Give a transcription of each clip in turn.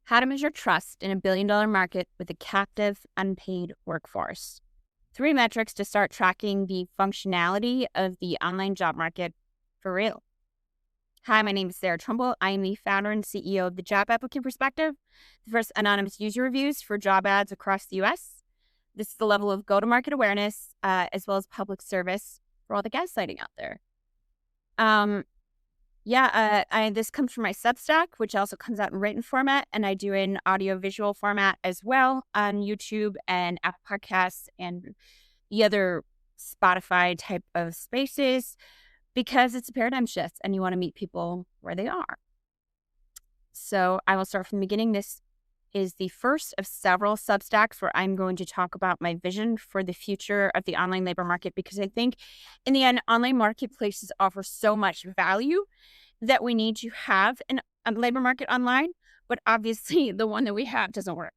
How to measure trust in a billion-dollar market with a captive, unpaid workforce. 3 metrics to start tracking the functionality of the online job market for real. Hi, my name is Sarah Trumbull. I am the founder and CEO of the Job Applicant Perspective, the first anonymous user reviews for job ads across the U.S. This is the level of go-to-market awareness, as well as public service for all the gaslighting out there. This comes from my Substack, which also comes out in written format, and I do an audio-visual format as well on YouTube and Apple Podcasts and the other Spotify type of spaces because it's a paradigm shift and you want to meet people where they are. So I will start from the beginning. This is the first of several Substacks where I'm going to talk about my vision for the future of the online labor market, because I think in the end, online marketplaces offer so much value that we need to have a labor market online. But obviously the one that we have doesn't work.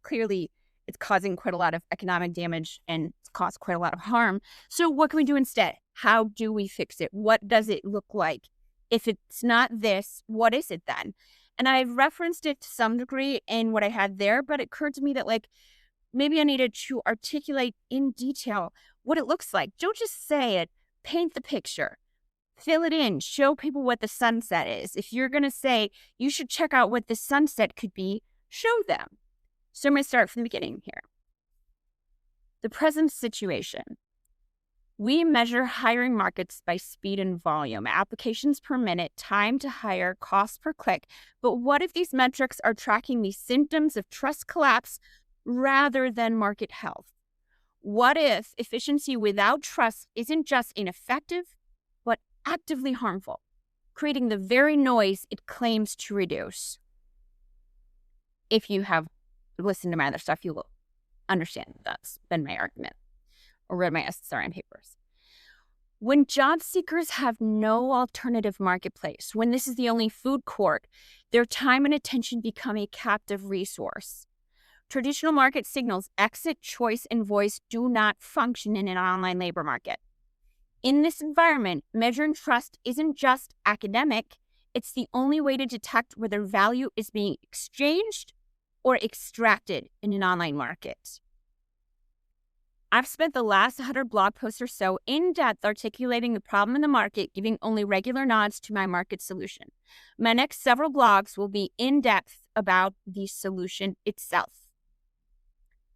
Clearly it's causing quite a lot of economic damage and it's caused quite a lot of harm. So what can we do instead? How do we fix it? What does it look like? If it's not this, what is it then? And I've referenced it to some degree in what I had there, but it occurred to me that maybe I needed to articulate in detail what it looks like. Don't just say it, paint the picture, fill it in, show people what the sunset is. If you're going to say you should check out what the sunset could be, show them. So I'm going to start from the beginning here. The present situation. We measure hiring markets by speed and volume, applications per minute, time to hire, cost per click. But what if these metrics are tracking the symptoms of trust collapse rather than market health? What if efficiency without trust isn't just ineffective, but actively harmful, creating the very noise it claims to reduce? If you have listened to my other stuff, you will understand that's been my argument, or read my SSRM papers. When job seekers have no alternative marketplace, when this is the only food court, their time and attention become a captive resource. Traditional market signals, exit, choice, and voice do not function in an online labor market. In this environment, measuring trust isn't just academic, it's the only way to detect whether value is being exchanged or extracted in an online market. I've spent the last 100 blog posts or so in depth articulating the problem in the market, giving only regular nods to my market solution. My next several blogs will be in depth about the solution itself.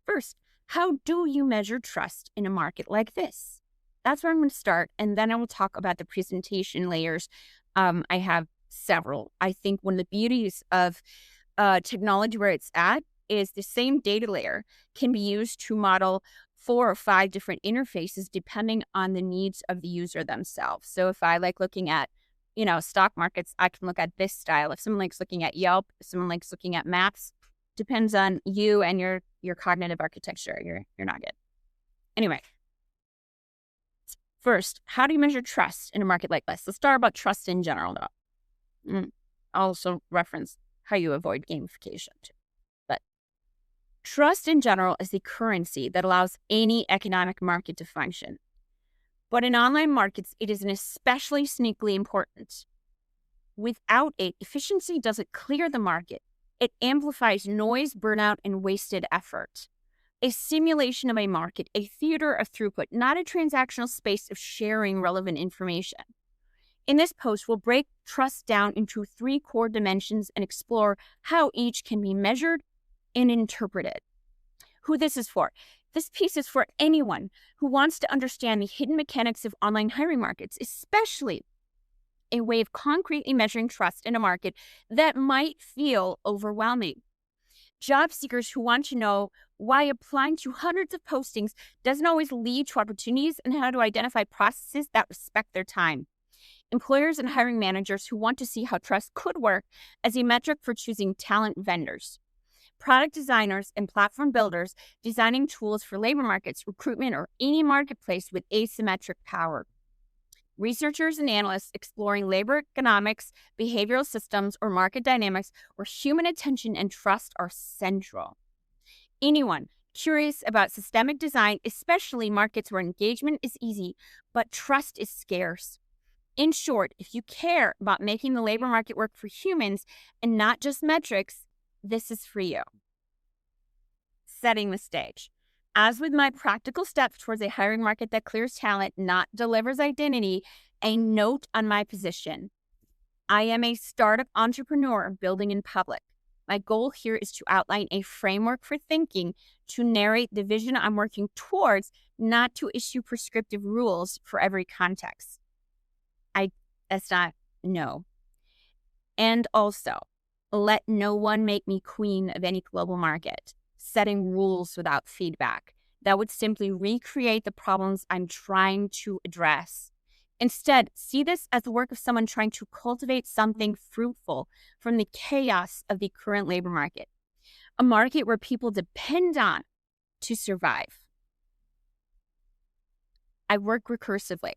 First, how do you measure trust in a market like this? That's where I'm going to start, and then I will talk about the presentation layers. I have several. I think one of the beauties of technology where it's at is the same data layer can be used to model 4 or 5 different interfaces depending on the needs of the user themselves. So if I like looking at, stock markets, I can look at this style. If someone likes looking at Yelp, if someone likes looking at maps, depends on you and your cognitive architecture. You're not good. Anyway, first, how do you measure trust in a market like this? Let's start about trust in general, though. I'll also reference how you avoid gamification too. But trust in general is the currency that allows any economic market to function. But in online markets, it is an especially sneakily important. Without it, efficiency doesn't clear the market. It amplifies noise, burnout, and wasted effort. A simulation of a market, a theater of throughput, not a transactional space of sharing relevant information. In this post, we'll break trust down into 3 core dimensions and explore how each can be measured and interpreted. Who this is for? This piece is for anyone who wants to understand the hidden mechanics of online hiring markets, especially a way of concretely measuring trust in a market that might feel overwhelming. Job seekers who want to know why applying to hundreds of postings doesn't always lead to opportunities and how to identify processes that respect their time. Employers and hiring managers who want to see how trust could work as a metric for choosing talent vendors. Product designers and platform builders designing tools for labor markets, recruitment, or any marketplace with asymmetric power. Researchers and analysts exploring labor economics, behavioral systems, or market dynamics where human attention and trust are central. Anyone curious about systemic design, especially markets where engagement is easy, but trust is scarce. In short, if you care about making the labor market work for humans and not just metrics, this is for you. Setting the stage. As with my practical steps towards a hiring market that clears talent, not delivers identity, a note on my position. I am a startup entrepreneur building in public. My goal here is to outline a framework for thinking, to narrate the vision I'm working towards, not to issue prescriptive rules for every context. That's not, no. And also, let no one make me queen of any global market, setting rules without feedback. That would simply recreate the problems I'm trying to address. Instead, see this as the work of someone trying to cultivate something fruitful from the chaos of the current labor market, a market where people depend on to survive. I work recursively.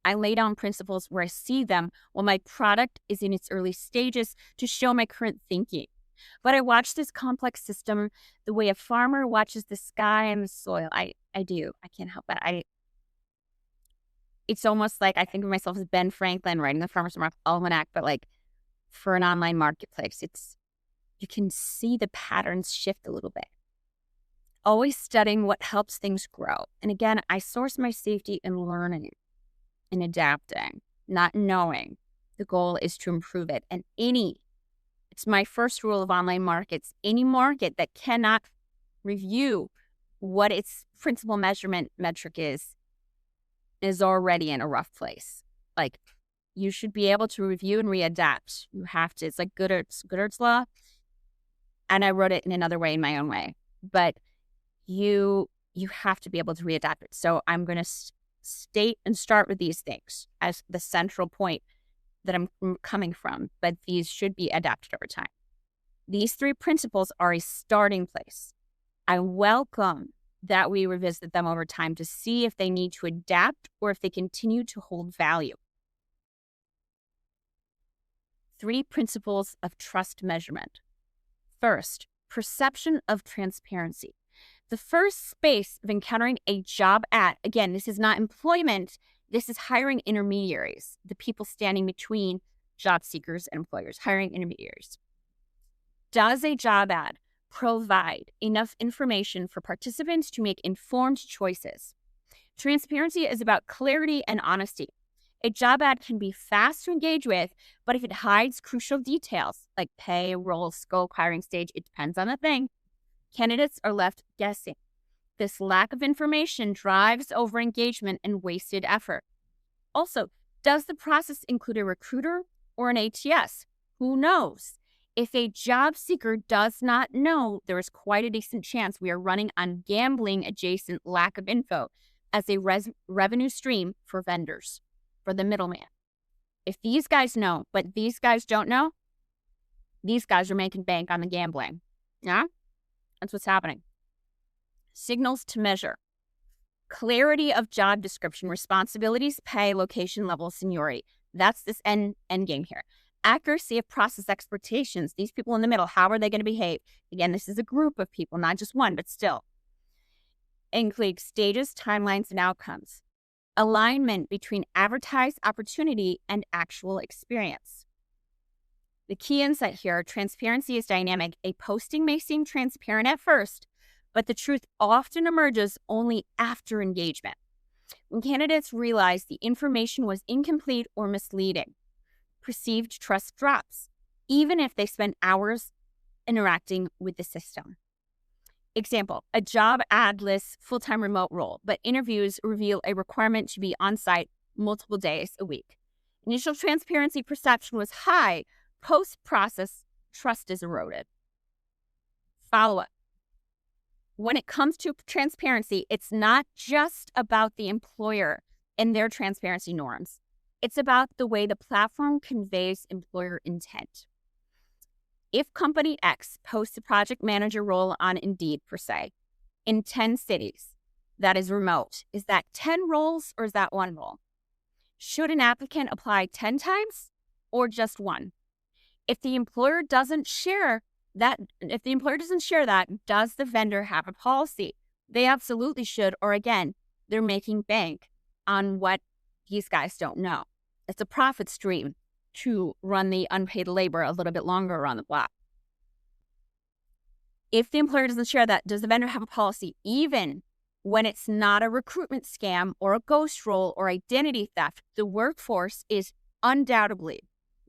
I lay down principles where I see them while my product is in its early stages to show my current thinking. But I watch this complex system the way a farmer watches the sky and the soil. I do. I can't help it. It's almost like I think of myself as Ben Franklin writing the Farmer's Almanac, but like for an online marketplace. You can see the patterns shift a little bit. Always studying what helps things grow. And again, I source my safety in learning and adapting, not knowing. The goal is to improve it. And it's my first rule of online markets, any market that cannot review what its principal measurement metric is already in a rough place. Like, you should be able to review and readapt. You have to. It's like Goodhart's law. And I wrote it in another way, in my own way. But you have to be able to readapt it. So I'm going to state and start with these things as the central point that I'm coming from, but these should be adapted over time. These 3 principles are a starting place. I welcome that we revisit them over time to see if they need to adapt or if they continue to hold value. 3 principles of trust measurement. First, perception of transparency. The first space of encountering a job ad, again, this is not employment, this is hiring intermediaries, the people standing between job seekers and employers, hiring intermediaries. Does a job ad provide enough information for participants to make informed choices? Transparency is about clarity and honesty. A job ad can be fast to engage with, but if it hides crucial details like pay, role, scope, hiring stage, it depends on the thing, candidates are left guessing. This lack of information drives over engagement and wasted effort. Also, does the process include a recruiter or an ATS? Who knows? If a job seeker does not know, there is quite a decent chance we are running on gambling adjacent lack of info as a revenue stream for vendors, for the middleman. If these guys know, but these guys don't know, these guys are making bank on the gambling. Yeah? That's what's happening. Signals to measure. Clarity of job description, responsibilities, pay, location, level, seniority. That's this end game here. Accuracy of process expectations. These people in the middle, how are they going to behave? Again, this is a group of people, not just one, but still. Include stages, timelines, and outcomes. Alignment between advertised opportunity and actual experience. The key insight here, transparency is dynamic. A posting may seem transparent at first, but the truth often emerges only after engagement. When candidates realize the information was incomplete or misleading, perceived trust drops, even if they spend hours interacting with the system. Example, a job ad lists full-time remote role, but interviews reveal a requirement to be on-site multiple days a week. Initial transparency perception was high. Post-process, trust is eroded. Follow-up. When it comes to transparency, it's not just about the employer and their transparency norms. It's about the way the platform conveys employer intent. If company X posts a project manager role on Indeed, per se, in 10 cities, that is remote, is that 10 roles or is that 1 role? Should an applicant apply 10 times or just 1? If the employer doesn't share that, does the vendor have a policy? They absolutely should, or again, they're making bank on what these guys don't know. It's a profit stream to run the unpaid labor a little bit longer around the block. If the employer doesn't share that, does the vendor have a policy, even when it's not a recruitment scam or a ghost role or identity theft? The workforce is undoubtedly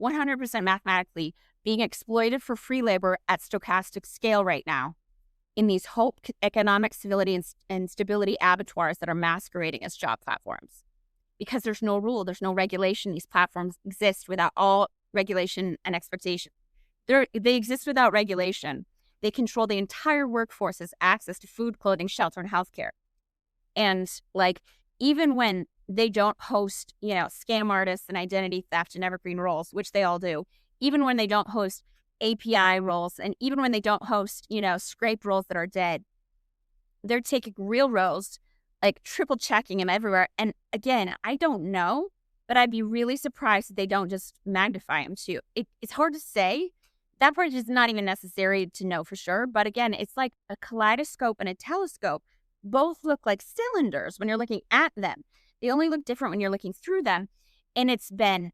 100% mathematically being exploited for free labor at stochastic scale right now in these hope economic civility and stability abattoirs that are masquerading as job platforms. Because there's no rule, there's no regulation. These platforms exist without all regulation and expectation. They exist without regulation. They control the entire workforce's access to food, clothing, shelter, and healthcare. And like, even when they don't host, scam artists and identity theft and evergreen roles, which they all do, even when they don't host API roles, and even when they don't host, scraped roles that are dead, they're taking real roles, like triple checking them everywhere. And again, I don't know, but I'd be really surprised if they don't just magnify them too. It's hard to say. That part is not even necessary to know for sure. But again, it's like a kaleidoscope and a telescope. Both look like cylinders when you're looking at them. They only look different when you're looking through them. And it's been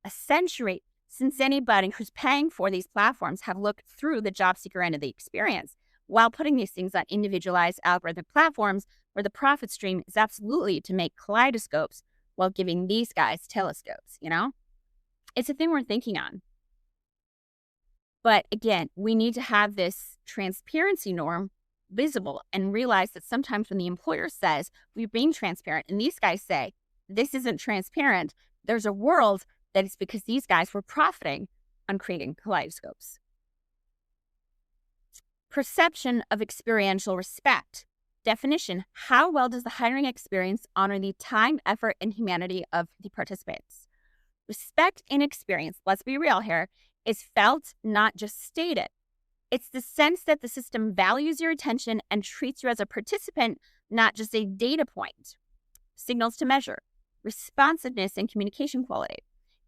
a century since anybody who's paying for these platforms have looked through the job seeker end of the experience, while putting these things on individualized algorithmic platforms where the profit stream is absolutely to make kaleidoscopes while giving these guys telescopes, It's a thing we're thinking on. But again, we need to have this transparency norm visible and realize that sometimes when the employer says we're being transparent and these guys say this isn't transparent, there's a world that it's because these guys were profiting on creating kaleidoscopes. Perception of experiential respect. Definition: how well does the hiring experience honor the time, effort, and humanity of the participants? Respect in experience, let's be real here, is felt, not just stated. It's the sense that the system values your attention and treats you as a participant, not just a data point. Signals to measure: responsiveness and communication quality,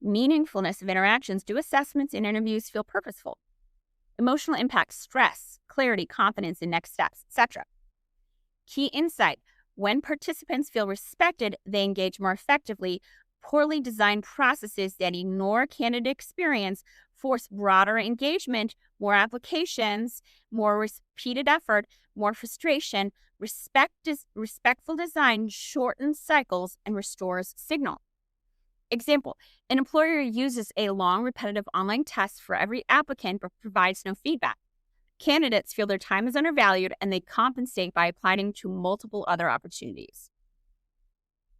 meaningfulness of interactions. Do assessments and interviews feel purposeful? Emotional impact: stress, clarity, confidence in next steps, etc. Key insight: when participants feel respected, they engage more effectively. Poorly designed processes that ignore candidate experience force broader engagement, more applications, more repeated effort, more frustration. Respectful design shortens cycles and restores signal. Example: an employer uses a long, repetitive online test for every applicant but provides no feedback. Candidates feel their time is undervalued and they compensate by applying to multiple other opportunities.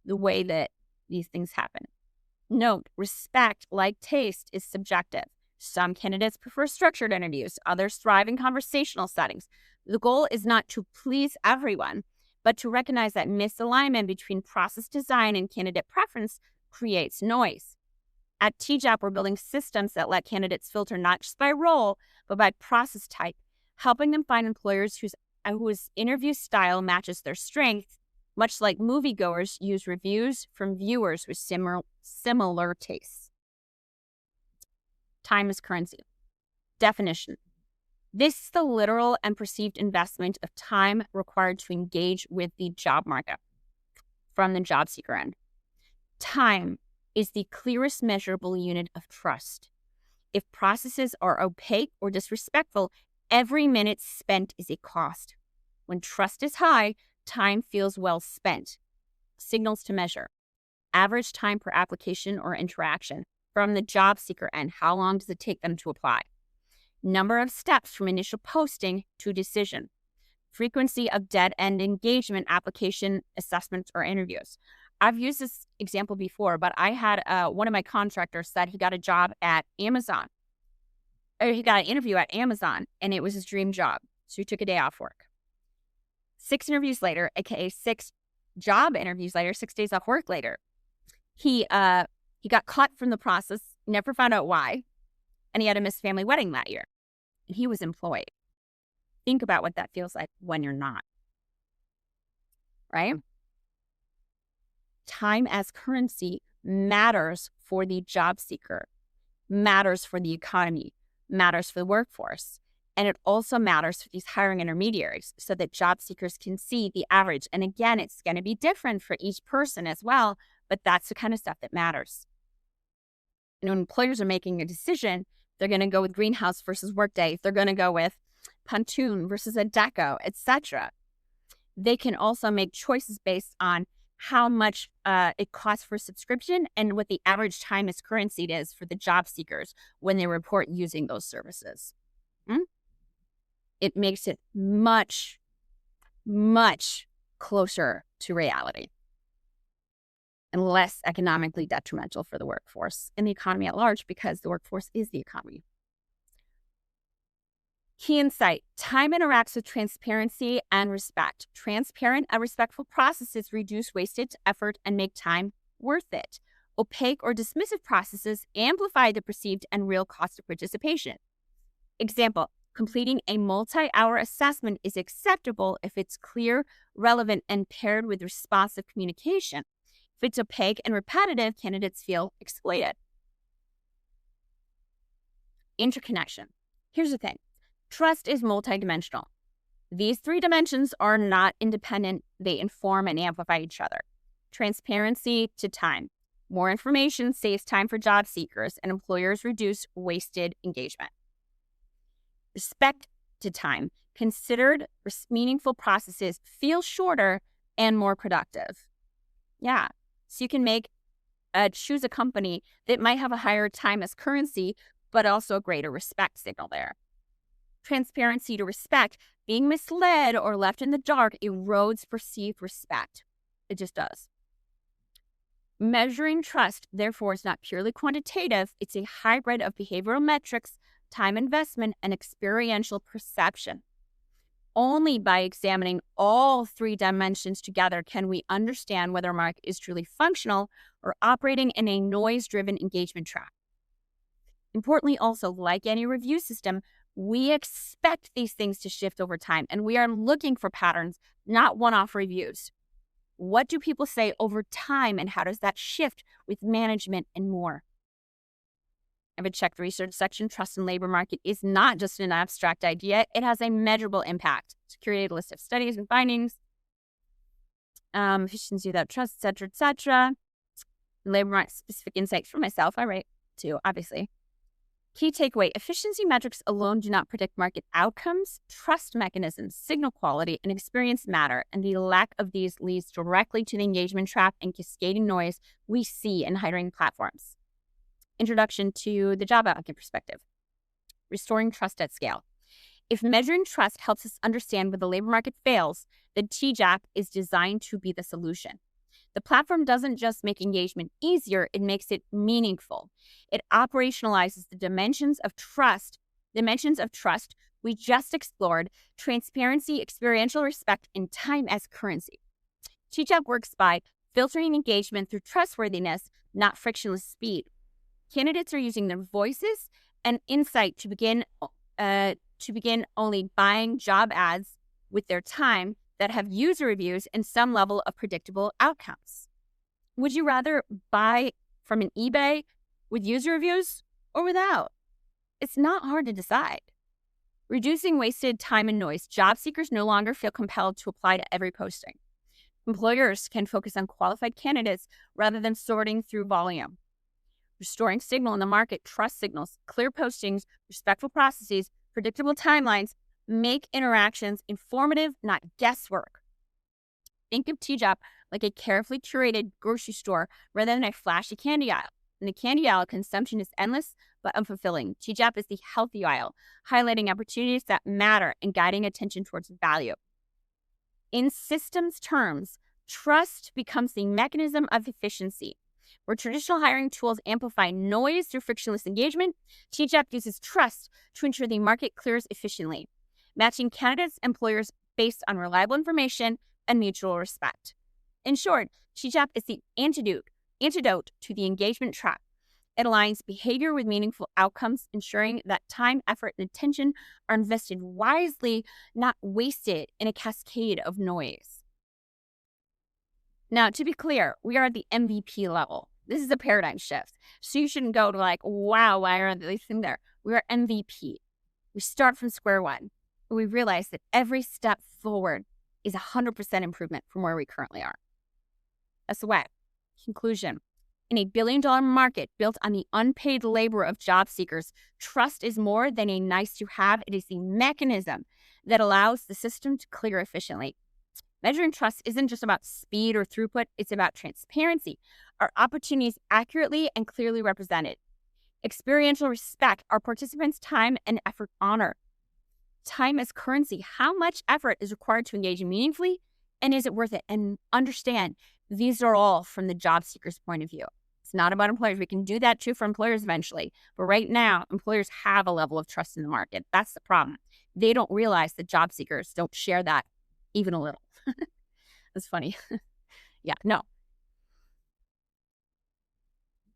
The way that these things happen. Note: respect, like taste, is subjective. Some candidates prefer structured interviews, others thrive in conversational settings. The goal is not to please everyone, but to recognize that misalignment between process design and candidate preference creates noise. At TJAP, we're building systems that let candidates filter not just by role, but by process type, helping them find employers whose interview style matches their strengths, much like moviegoers use reviews from viewers with similar tastes. Time is currency. Definition: this is the literal and perceived investment of time required to engage with the job market from the job seeker end. Time is the clearest measurable unit of trust. If processes are opaque or disrespectful, every minute spent is a cost. When trust is high, time feels well spent. Signals to measure: average time per application or interaction. From the job seeker end, how long does it take them to apply? Number of steps from initial posting to decision. Frequency of dead-end engagement, application, assessments, or interviews. I've used this example before, but I had one of my contractors said he got a job at Amazon. Or he got an interview at Amazon, and it was his dream job. So he took a day off work. 6 interviews later, aka 6 job interviews later, 6 days off work later, he got cut from the process, never found out why, and he had to miss family wedding that year. And he was employed. Think about what that feels like when you're not. Right? Time as currency matters for the job seeker, matters for the economy, matters for the workforce. And it also matters for these hiring intermediaries so that job seekers can see the average. And again, it's going to be different for each person as well, but that's the kind of stuff that matters. And when employers are making a decision, they're going to go with Greenhouse versus Workday. They're going to go with Pontoon versus a Deco, etc. They can also make choices based on how much it costs for a subscription and what the average time as currency is for the job seekers when they report using those services. It makes it much, much closer to reality and less economically detrimental for the workforce and the economy at large, because the workforce is the economy. Key insight: time interacts with transparency and respect. Transparent and respectful processes reduce wasted effort and make time worth it. Opaque or dismissive processes amplify the perceived and real cost of participation. Example: completing a multi-hour assessment is acceptable if it's clear, relevant, and paired with responsive communication. If it's opaque and repetitive, candidates feel exploited. Interconnection. Here's the thing. Trust is multidimensional. These three dimensions are not independent. They inform and amplify each other. Transparency to time. More information saves time for job seekers, and employers reduce wasted engagement. Respect to time. Considered meaningful processes feel shorter and more productive. Yeah. So you can choose a company that might have a higher time as currency, but also a greater respect signal there. Transparency to respect. Being misled or left in the dark erodes perceived respect. It just does. Measuring trust, therefore, is not purely quantitative. It's a hybrid of behavioral metrics, time investment, and experiential perception. Only by examining all three dimensions together can we understand whether a market is truly functional or operating in a noise-driven engagement trap. Importantly, also, like any review system, we expect these things to shift over time, and we are looking for patterns, not one-off reviews. What do people say over time, and how does that shift with management and more? I have checked the research section. Trust in labor market is not just an abstract idea. It has a measurable impact. It's curated a list of studies and findings. Efficiency without trust, etc. Labor market specific insights for myself. I write too, obviously. Key takeaway: efficiency metrics alone do not predict market outcomes. Trust mechanisms, signal quality, and experience matter, and the lack of these leads directly to the engagement trap and cascading noise we see in hiring platforms. Introduction to the job applicant perspective. Restoring trust at scale. If measuring trust helps us understand where the labor market fails, then TJAP is designed to be the solution. The platform doesn't just make engagement easier, it makes it meaningful. It operationalizes the dimensions of trust we just explored: transparency, experiential respect, and time as currency. TJAP works by filtering engagement through trustworthiness, not frictionless speed. Candidates are using their voices and insight to begin only buying job ads with their time that have user reviews and some level of predictable outcomes. Would you rather buy from an eBay with user reviews or without? It's not hard to decide. Reducing wasted time and noise. Job seekers no longer feel compelled to apply to every posting. Employers can focus on qualified candidates rather than sorting through volume. Restoring signal in the market, trust signals, clear postings, respectful processes, predictable timelines make interactions informative, not guesswork. Think of TJAP like a carefully curated grocery store rather than a flashy candy aisle. In the candy aisle, consumption is endless but unfulfilling. TJAP is the healthy aisle, highlighting opportunities that matter and guiding attention towards value. In systems terms, trust becomes the mechanism of efficiency. Where traditional hiring tools amplify noise through frictionless engagement, TJAP uses trust to ensure the market clears efficiently, matching candidates and employers based on reliable information and mutual respect. In short, TJAP is the antidote to the engagement trap. It aligns behavior with meaningful outcomes, ensuring that time, effort, and attention are invested wisely, not wasted in a cascade of noise. Now, to be clear, we are at the MVP level. This is a paradigm shift. So you shouldn't go to like, wow, why are these things there? We are MVP. We start from square one. We realize that every step forward is 100% improvement from where we currently are. That's the way. Conclusion. In a billion-dollar market built on the unpaid labor of job seekers, trust is more than a nice-to-have. It is the mechanism that allows the system to clear efficiently. Measuring trust isn't just about speed or throughput. It's about transparency. Are opportunities accurately and clearly represented? Experiential respect. Are participants' time and effort honored? Time as currency. How much effort is required to engage meaningfully? And is it worth it? And understand, these are all from the job seeker's point of view. It's not about employers. We can do that too for employers eventually. But right now, employers have a level of trust in the market. That's the problem. They don't realize that job seekers don't share that even a little. That's funny. Yeah, no.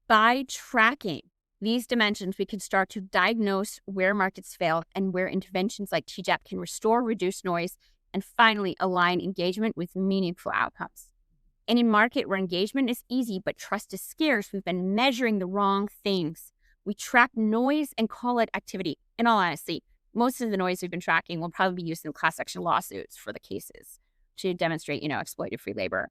By tracking these dimensions, we can start to diagnose where markets fail and where interventions like TGAP can restore, reduce noise, and finally align engagement with meaningful outcomes. In a market where engagement is easy but trust is scarce, we've been measuring the wrong things. We track noise and call it activity. In all honesty, most of the noise we've been tracking will probably be used in class action lawsuits for the cases to demonstrate, exploited free labor.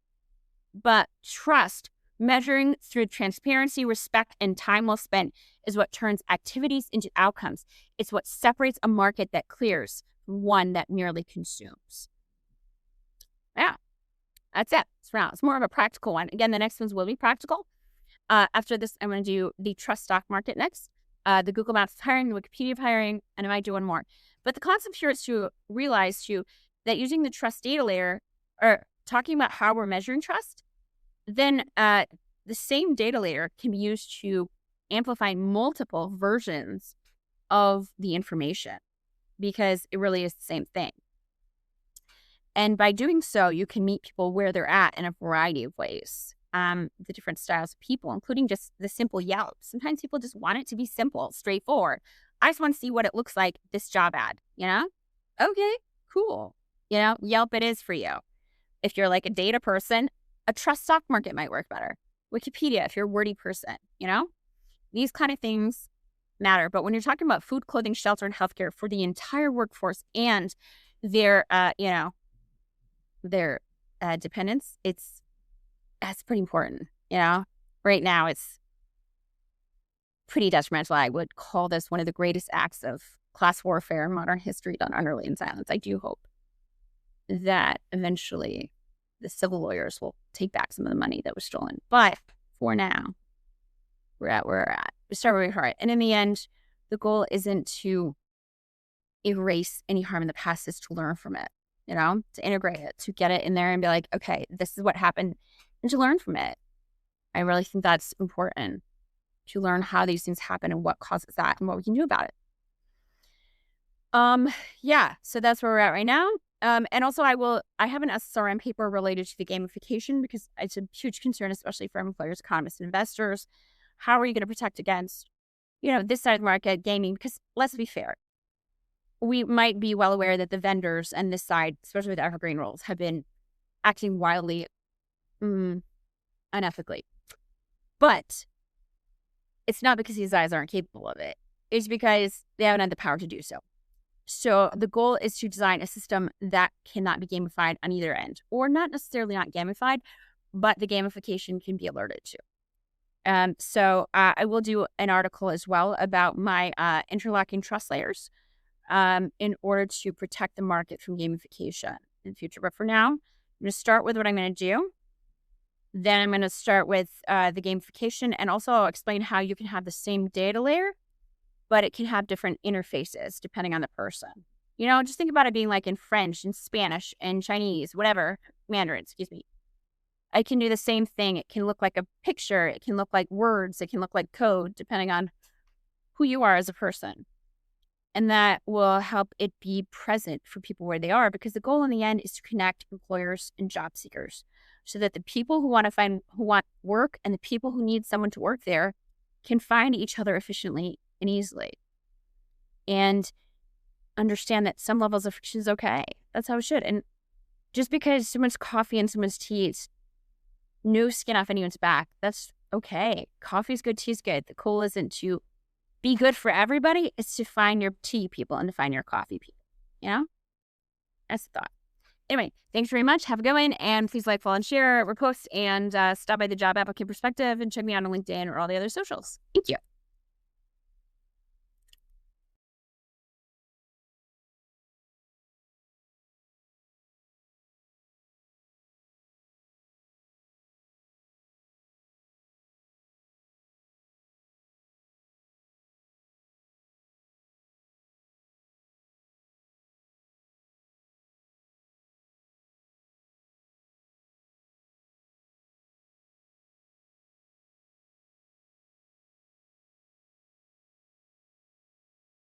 But trust, measuring through transparency, respect, and time well spent, is what turns activities into outcomes. It's what separates a market that clears from one that merely consumes. Yeah. That's it. It's more of a practical one. Again, the next ones will be practical. After this, I'm going to do the trust stock market next, the Google Maps of hiring, the Wikipedia of hiring, and I might do one more. But the concept here is to realize that using the trust data layer, or talking about how we're measuring trust, then the same data layer can be used to amplify multiple versions of the information, because it really is the same thing. And by doing so, you can meet people where they're at in a variety of ways. The different styles of people, including just the simple Yelp. Sometimes people just want it to be simple, straightforward. I just want to see what it looks like, this job ad, Okay, cool. Yelp it is for you. If you're like a data person, a trust stock market might work better. Wikipedia, if you're a wordy person, These kind of things matter. But when you're talking about food, clothing, shelter, and healthcare for the entire workforce and their, their dependents, that's pretty important. Right now it's pretty detrimental. I would call this one of the greatest acts of class warfare in modern history done utterly in silence. I do hope that eventually the civil lawyers will take back some of the money that was stolen. But for now, we're at where we're at. We start where we are. And in the end, the goal isn't to erase any harm in the past, is to learn from it. To integrate it, to get it in there and be like, okay, this is what happened, and to learn from it. I really think that's important, to learn how these things happen and what causes that and what we can do about it. So that's where we're at right now. And also I have an SSRM paper related to the gamification, because it's a huge concern, especially for employers, economists, and investors. How are you going to protect against, this side of the market gaming? Because let's be fair. We might be well aware that the vendors and this side, especially with evergreen rules, have been acting wildly unethically. But it's not because these guys aren't capable of it. It's because they haven't had the power to do so. So the goal is to design a system that cannot be gamified on either end, or not necessarily not gamified, but the gamification can be alerted to. So I will do an article as well about my interlocking trust layers in order to protect the market from gamification in the future. But for now, I'm going to start with what I'm going to do. Then I'm going to start with the gamification, and also I'll explain how you can have the same data layer, but it can have different interfaces depending on the person. Just think about it being like in French and Spanish and Chinese, whatever, Mandarin, excuse me. I can do the same thing. It can look like a picture. It can look like words. It can look like code, depending on who you are as a person. And that will help it be present for people where they are, because the goal in the end is to connect employers and job seekers, so that the people who want work and the people who need someone to work there can find each other efficiently and easily, and understand that some levels of friction is okay. That's how it should. And just because someone's coffee and someone's tea is no skin off anyone's back, that's okay. Coffee's good, tea's good. The goal isn't to be good for everybody. It's to find your tea people and to find your coffee people. That's the thought. Anyway, thanks very much. Have a good one. And please like, follow, and share, repost, and stop by the Job Applicant Perspective and check me out on LinkedIn or all the other socials. Thank you.